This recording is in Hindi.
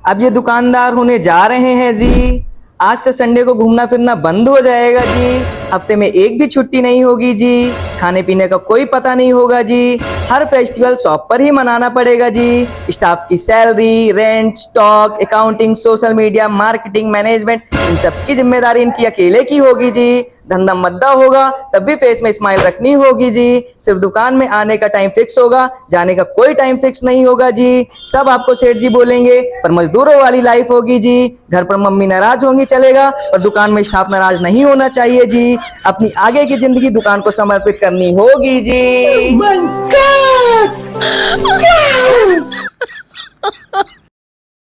अब ये दुकानदार होने जा रहे हैं जी। आज से संडे को घूमना फिरना बंद हो जाएगा जी। हफ्ते में एक भी छुट्टी नहीं होगी जी। खाने पीने का कोई पता नहीं होगा जी। हर फेस्टिवल शॉप पर ही मनाना पड़ेगा जी। स्टाफ की salary, rent, stock, accounting, social media, marketing, management, इन सब की जिम्मेदारी इनकी अकेले की होगी जी। धंधा मद्दा होगा तब भी फेस में स्माइल रखनी होगी जी। सिर्फ दुकान में आने का टाइम फिक्स होगा, जाने का कोई टाइम फिक्स नहीं होगा जी। सब आपको सेठ जी बोलेंगे, पर मजदूरों वाली लाइफ होगी जी। घर पर मम्मी नाराज होंगी चलेगा, पर दुकान में स्टाफ नाराज नहीं होना चाहिए जी। अपनी आगे की जिंदगी दुकान को समर्पित करनी होगी जी। Oh my God!